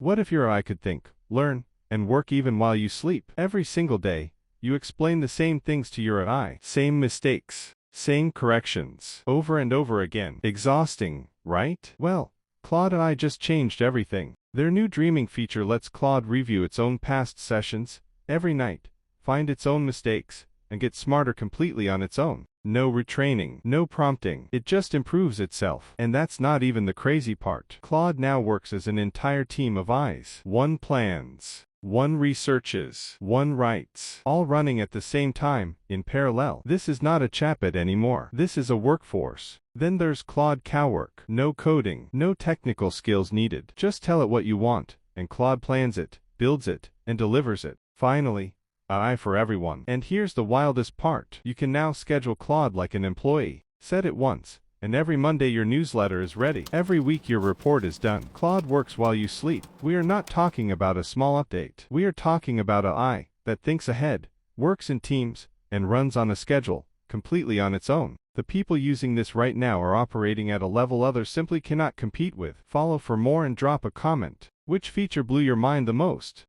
What if your AI could think, learn, and work even while you sleep? Every single day, you explain the same things to your AI. Same mistakes, same corrections, over and over again. Exhausting, right? Well, Claude AI just changed everything. Their new dreaming feature lets Claude review its own past sessions every night, find its own mistakes, and get smarter completely on its own. No retraining, no prompting. It just improves itself. And that's not even the crazy part. Claude now works as an entire team of eyes. One plans, one researches, one writes, all running at the same time, in parallel. This is not a chatbot anymore. This is a workforce. Then there's Claude Cowork. No coding, no technical skills needed. Just tell it what you want, and Claude plans it, builds it, and delivers it. Finally, AI for everyone. And here's the wildest part. You can now schedule Claude like an employee. Set it once, and every Monday your newsletter is ready. Every week your report is done. Claude works while you sleep. We are not talking about a small update. We are talking about AI that thinks ahead, works in teams, and runs on a schedule, completely on its own. The people using this right now are operating at a level others simply cannot compete with. Follow for more and drop a comment. Which feature blew your mind the most?